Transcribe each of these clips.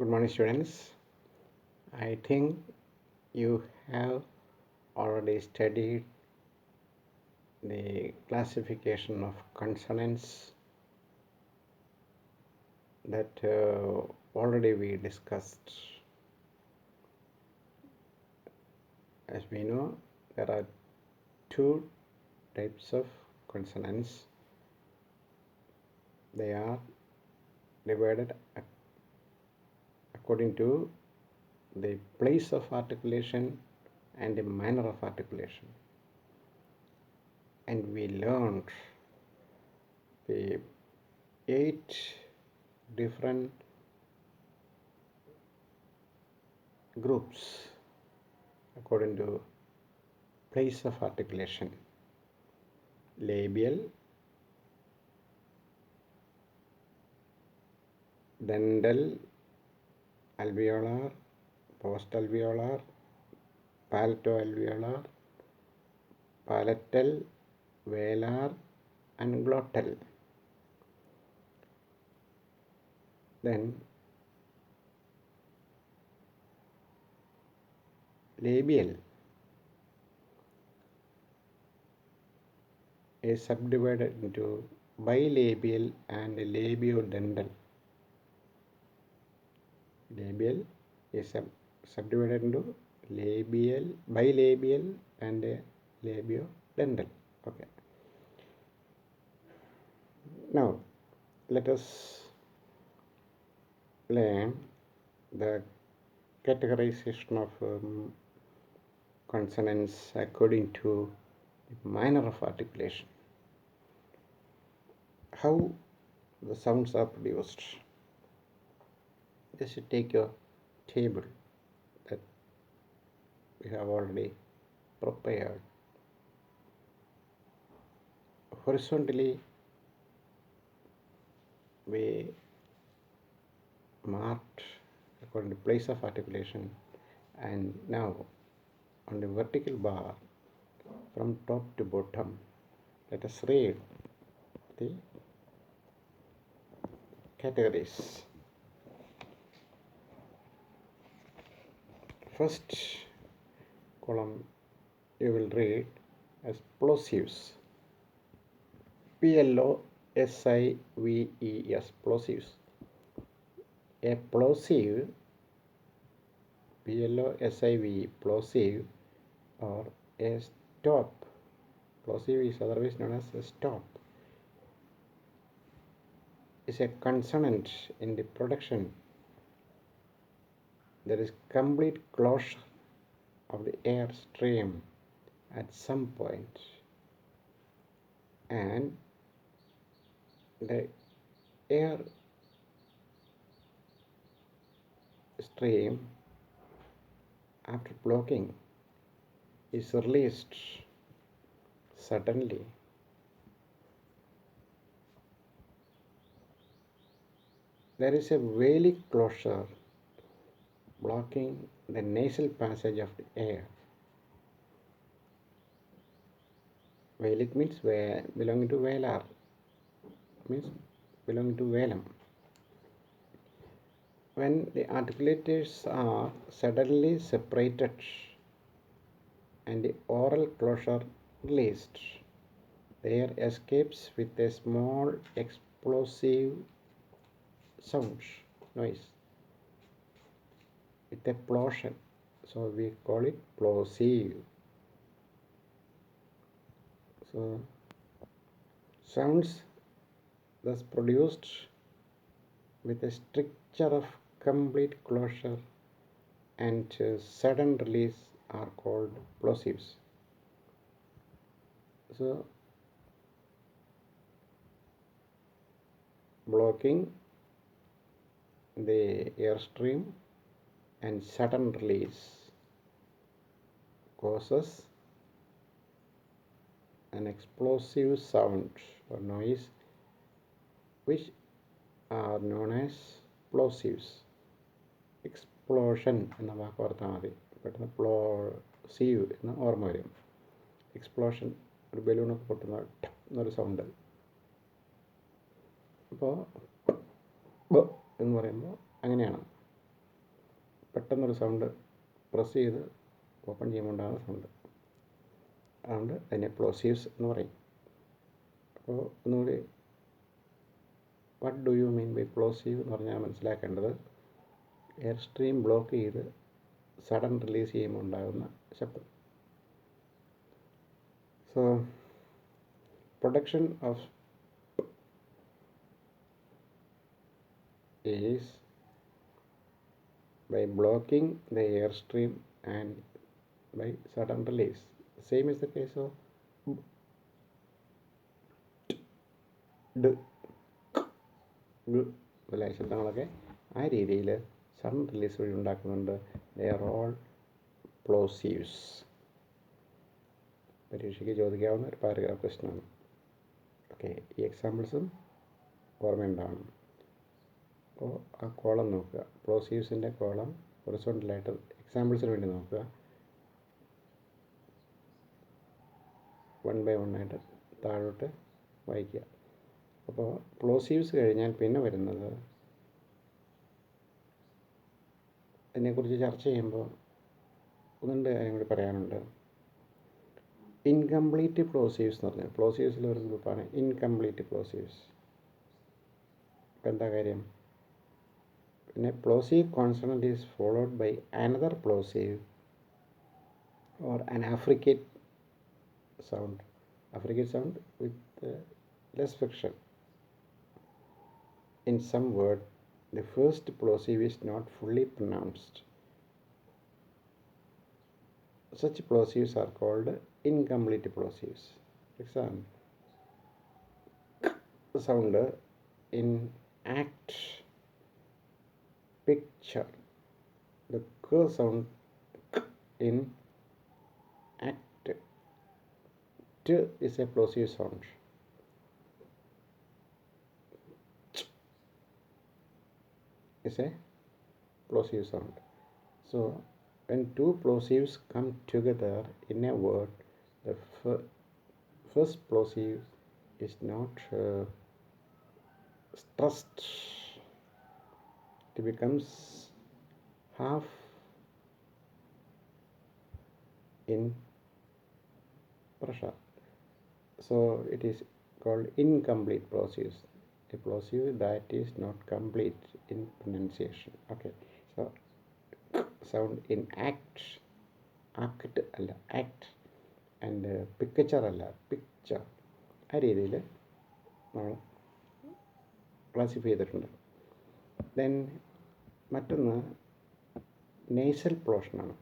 Good morning, students. I think you have already studied the classification of consonants that already we discussed. As we know, there are two types of consonants. They are divided according to the place of articulation and the manner of articulation. And we learned the 8 different groups according to place of articulation: labial, dental, alveolar, postalveolar, palatoalveolar, palatal, velar, and glottal. Then labial is subdivided into bilabial and labiodental. Labial is subdivided into bilabial and labiodental. Okay. Now let us learn the categorization of consonants according to the manner of articulation. How the sounds are produced. Just take your table that we have already prepared. Horizontally, we marked according to place of articulation, and now on the vertical bar from top to bottom, let us read the categories. First column you will read as plosives. Plosives, plosives. A plosive, plosive, plosive, or a stop. Plosive is otherwise known as a stop. Is a consonant in the production. There is complete closure of the air stream at some point, and the air stream after blocking is released suddenly. There is a velic closure blocking the nasal passage of the air. Velic means belonging to velar, means belonging to velum. When the articulators are suddenly separated and the oral closure released, the air escapes with a small explosive noise with a plosion. So we call it plosive. So sounds thus produced with a stricture of complete closure and sudden release are called plosives. So blocking the airstream and sudden release causes an explosive sound or noise, which are known as plosives. Explosion എന്ന വാക്ക് ഓർത്താൽ മതി, പെട്ടെന്ന് plosive എന്ന് ഓർമ്മ വരും. Explosion, ഒരു ബലൂണൊക്കെ പൊട്ടുന്ന എന്നൊരു സൗണ്ട്. അപ്പോൾ എന്ന് പറയുമ്പോൾ അങ്ങനെയാണ്. പെട്ടെന്നൊരു സൗണ്ട് പ്രസ് ചെയ്ത് ഓപ്പൺ ചെയ്യുമ്പോൾ ഉണ്ടാകുന്ന സൗണ്ട്. അതുകൊണ്ട് അതിനെ പ്ലോസീവ്സ് എന്ന് പറയും. അപ്പോൾ ഒന്നുകൂടി what do you mean by plosive എന്ന് പറഞ്ഞാൽ മനസ്സിലാക്കേണ്ടത് എയർ സ്ട്രീം ബ്ലോക്ക് ചെയ്ത് സഡൻ റിലീസ് ചെയ്യുമ്പോൾ ഉണ്ടാകുന്ന ശബ്ദം. So production of is by blocking the airstream and by sudden release. Same is the case of d, g മുതലായ ശബ്ദങ്ങളൊക്കെ ആ രീതിയിൽ സഡൻ റിലീസ് വഴി ഉണ്ടാക്കുന്നുണ്ട്. They are all plosives. പരീക്ഷയ്ക്ക് ചോദിക്കാവുന്ന ഒരു പാരഗ്രാഫ് ക്വസ്റ്റ്യനാണ്. ഓക്കെ, ഈ എക്സാമ്പിൾസും ഓർമ്മയുണ്ടാവണം. അപ്പോൾ ആ കോളം നോക്കുക, പ്ലോസീവ്സിൻ്റെ കോളം ഹൊറിസോണ്ടലായിട്ട് എക്സാമ്പിൾസിന് വേണ്ടി നോക്കുക. 1 by 1 ആയിട്ട് താഴോട്ട് വായിക്കുക. അപ്പോൾ പ്ലോസീവ്സ് കഴിഞ്ഞാൽ പിന്നെ വരുന്നത്, അതിനെക്കുറിച്ച് ചർച്ച ചെയ്യുമ്പോൾ ഒന്നുണ്ട് കാര്യം കൂടി പറയാനുണ്ട്. ഇൻകംപ്ലീറ്റ് പ്ലോസീവ്സ് എന്ന് പറഞ്ഞാൽ പ്ലോസീവ്സിൽ ഒരു ഗ്രൂപ്പാണ് ഇൻകംപ്ലീറ്റ് പ്ലോസീവ്സ്. ഇപ്പം എന്താ കാര്യം? പിന്നെ plosive consonant is followed by another plosive or an affricate sound with less friction. In some word, the first plosive is not fully pronounced. Such plosives are called incomplete plosives. For example, sound in act, picture. The k sound in act. T is a plosive sound. Ch is a plosive sound. So when two plosives come together in a word, the first plosive is not stressed. It becomes half in pressure. So it is called incomplete plosives. A plosive that is not complete in pronunciation. Okay. So sound in act alla act and picture alla picture. ആ രീതിയിൽ നമ്മൾ classify ചെയ്തിട്ടുണ്ട്. Then മറ്റൊന്ന് nasal പ്ലോഷനാണ്.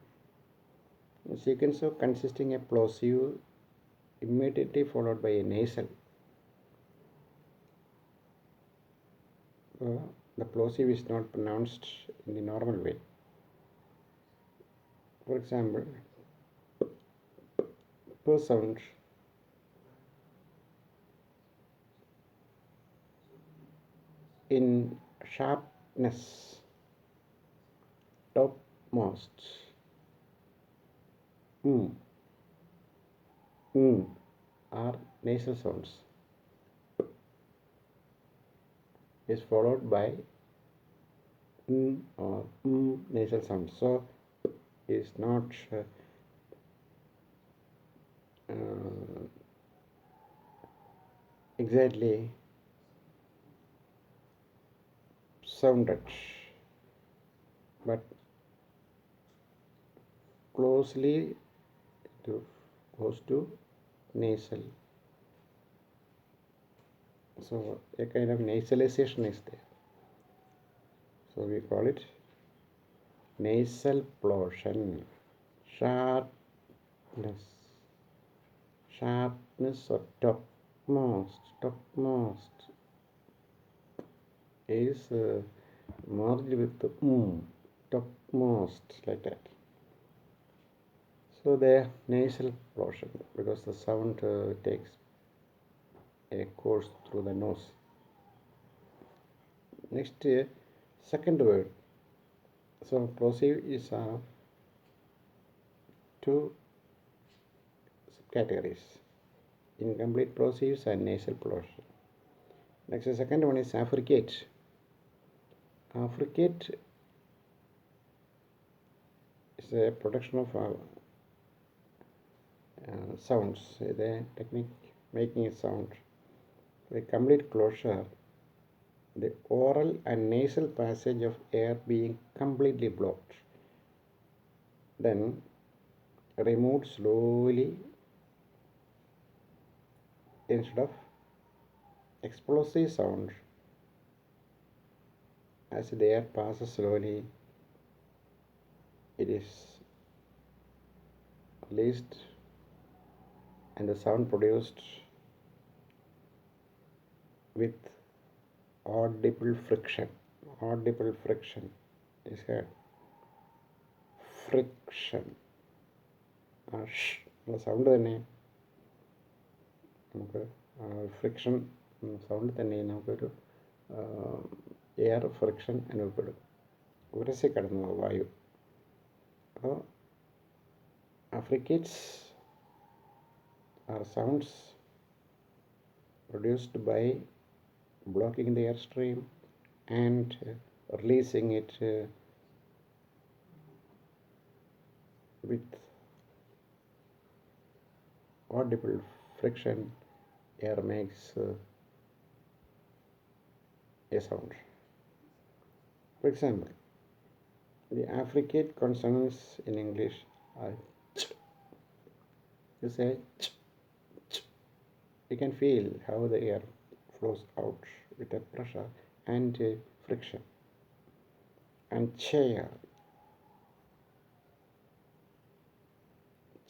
Sequence of consisting a plosive immediately followed by a nasal. The plosive is not pronounced in the normal way. For example, p sound in sharpness, topmost, are nasal sounds, is followed by or nasal sounds. So is not exactly sounded, but closely goes to nasal. So a kind of nasalization is there. So we call it nasal plosion. Sharpness or topmost is merged with the topmost, like that. So the nasal plosion, because the sound takes a course through the nose. Next, second word. So plosive is two subcategories: incomplete plosives and nasal plosion. Next, the second one is affricate. Affricate is a production of sounds, the technique making a sound. The complete closure, the oral and nasal passage of air being completely blocked. Then removed slowly instead of explosive sound. As the air passes slowly, it is released and the sound produced with audible friction. Audible friction is heard. Friction. Sound തന്നെ നമുക്ക് friction sound തന്നെ നമുക്കൊരു air friction അനുഭവപ്പെടും. ഉരസി കടന്നു വായു. അപ്പോൾ affricates are sounds produced by blocking the airstream and releasing it with audible friction. Air makes a sound. For example, the affricate consonants in English are ch. You say ch, ch. You can feel how the air flows out with a pressure and friction. And chair,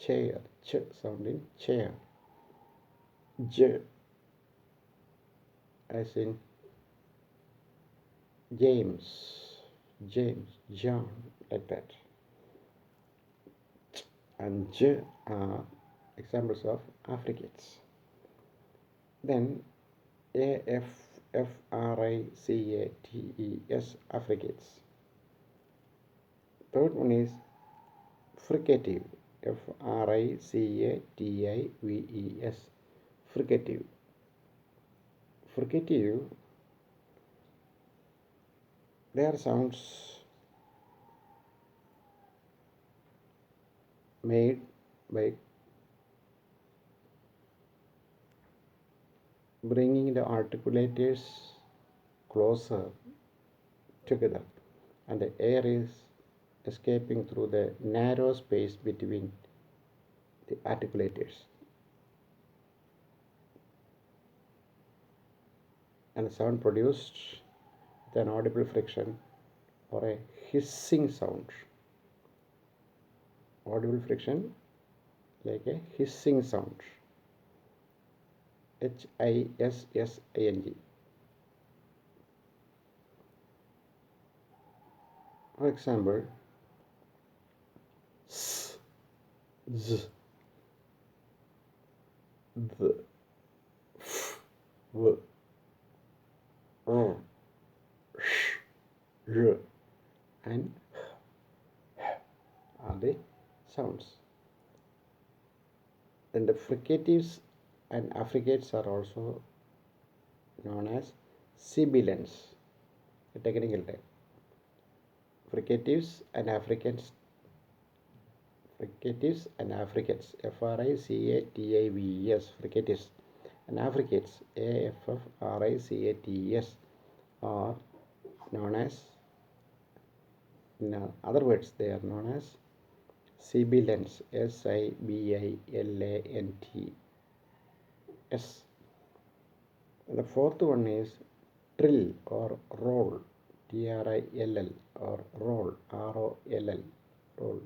ch sound in chair. J, as in James, John, like that. Ch and J are examples of affricates. Then AFFRICATES, affricates. Third one is fricative, FRICATIVES, fricative. Fricative, they are sounds made by bringing the articulators closer together and the air is escaping through the narrow space between the articulators, and the sound produced with an audible friction or a hissing sound. Audible friction like a hissing sound. HISSING. For example, S, Z, th, f, v, r, sh, r, and h are the sounds. Then the fricatives and affricates are also known as sibilants, a technical term. Fricatives and affricates, fricatives, fricatives and affricates, AFFRICATES, are known as, in other words, they are known as sibilants, SIBILANTS. And the fourth one is trill or roll, TRILL, or roll, ROLL, roll.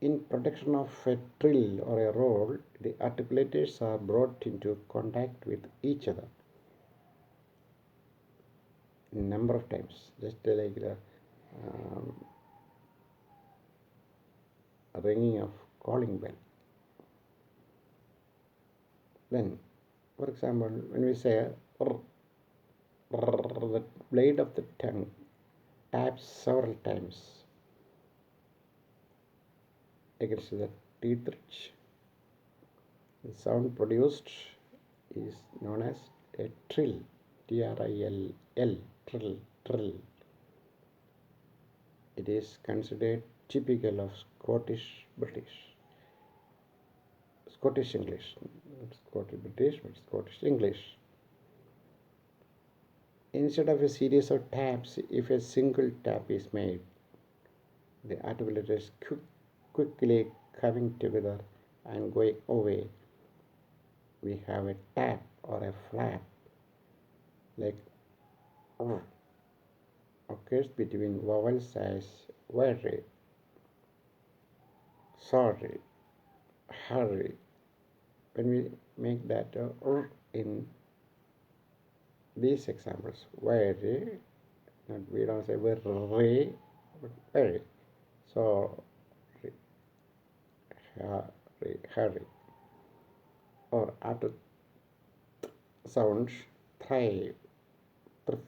In production of a trill or a roll, the articulators are brought into contact with each other a number of times, just like the ringing of calling bell. Then, for example, when we say the blade of the tongue taps several times against the teeth ridge, the sound produced is known as a trill, TRILL, trill. It is considered typical of Scottish English, not Scottish British, but Scottish English. Instead of a series of taps, if a single tap is made, the articulators quickly coming together and going away. We have a tap or a flap, like occurs between vowels as very, sorry, hurry. When we make that in these examples, very, we don't say very, but very. So, hurry. Or after sounds, thrive, thrift.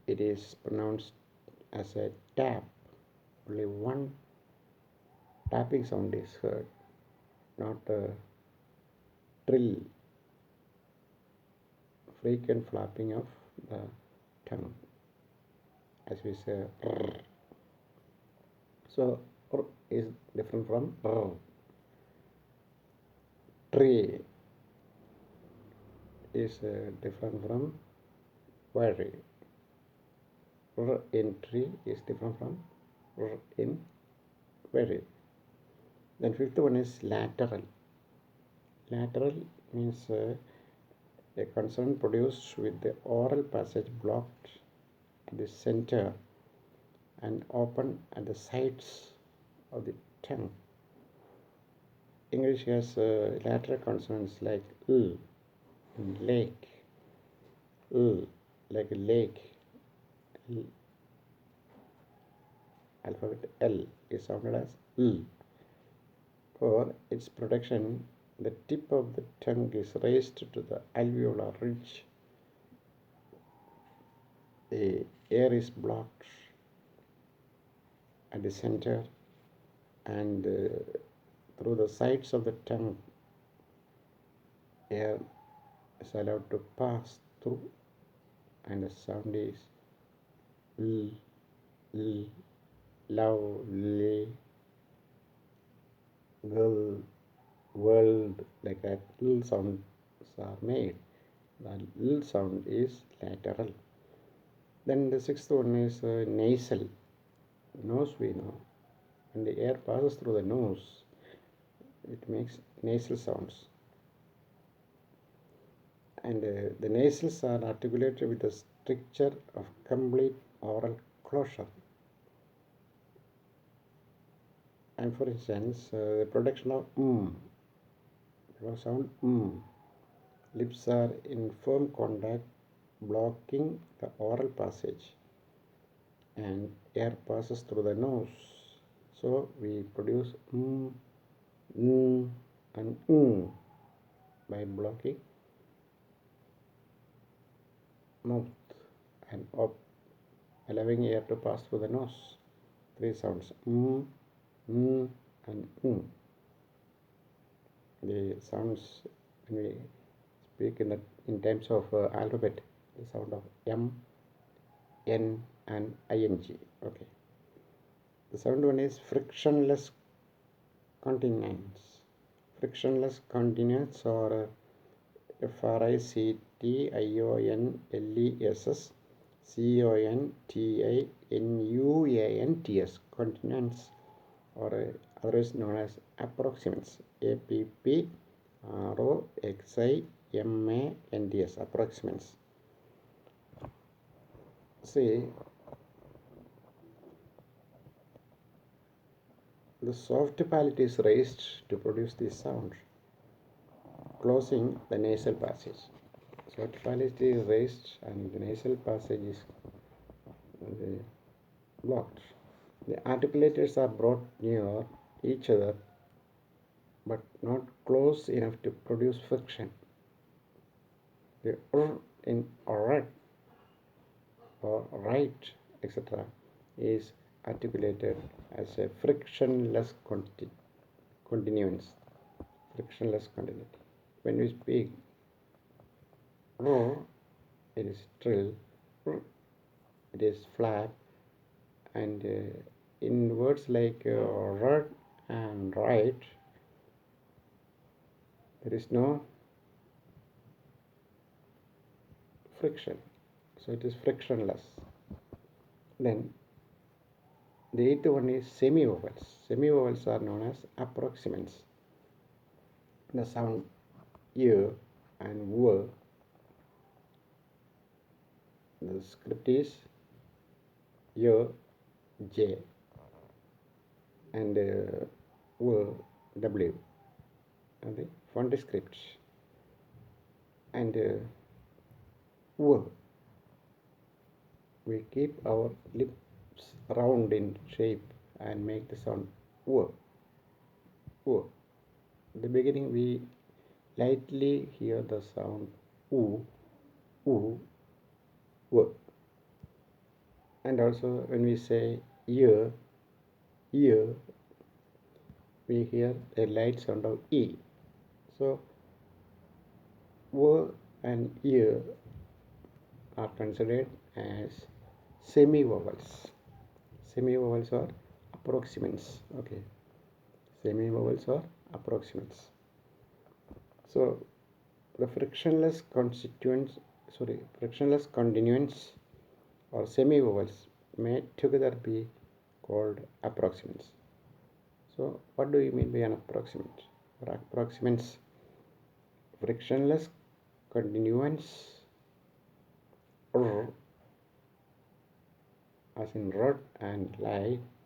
It is pronounced as a tap. Only one tapping sound is heard, not a trill, frequent flapping of the tongue, as we say rrr. So r is different from rrr. Tree is different from very. R in tree is different from r in very. Then fifth one is lateral. Lateral means a consonant produced with the oral passage blocked at the center and open at the sides of the tongue. English has lateral consonants like l and lake, l like a lake. L. Alphabet L is sounded as l. For its protection, the tip of the tongue is raised to the alveolar ridge. The air is blocked at the center and through the sides of the tongue, air is allowed to pass through, and the sound is l, l, lovely, girl, world, like that. L sounds are made. The L sound is lateral. Then the sixth one is nasal. Nose we know. When the air passes through the nose, it makes nasal sounds. And the nasals are articulated with the stricture of complete oral closure. And for instance, the production of sound lips are in firm contact, blocking the oral passage, and air passes through the nose. So we produce and by blocking mouth and up, allowing air to pass through the nose. Three sounds and The sounds when we speak in terms of alphabet, the sound of M, N, and ing. Okay. The seventh one is frictionless continents. Frictionless continents or FRICTIONLESS continents, or otherwise known as approximants. APPROXIMANTS, approximants. See, the soft palate is raised to produce this sound, closing the nasal passage. Soft palate is raised and the nasal passage is blocked. The articulators are brought near each other but not close enough to produce friction. The r in red or right, etc., is articulated as a frictionless continuance. Frictionless continuity. When we speak r, it is trill, r, it is flap, And in words like read and write, there is no friction, so it is frictionless. Then the eighth one is semi-vowels. Semi-vowels are known as approximants. The sound y and w. The script is y, j, and w, w. And the font script. And w. We keep our lips round in shape and make the sound w. W. At the beginning, we lightly hear the sound oo, oo, w. And also when we say ear, ear, we hear a light sound of e. So w and ear are considered as semi-vowels. Semi-vowels are approximants. Okay, semi-vowels are approximants. So the frictionless continuants or semi-vowels may together be called approximants. So what do you mean by an approximant? For approximants, frictionless continuants r, as in rod and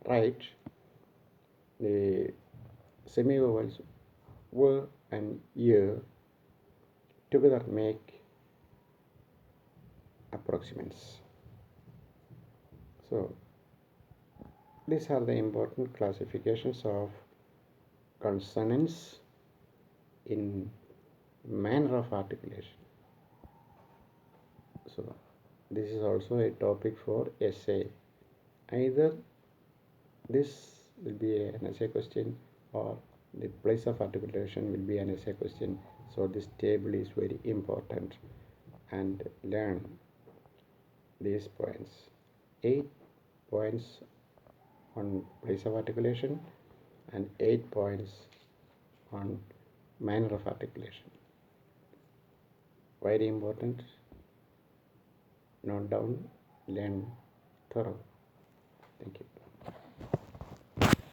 right, the semi-vowels w and y together make approximants. So these are the important classifications of consonants in manner of articulation. So this is also a topic for essay. Either this will be an essay question or the place of articulation will be an essay question. So this table is very important, and learn these points. 8 points on place of articulation and 8 points on manner of articulation. Very important. Note down, learn thorough. Thank you.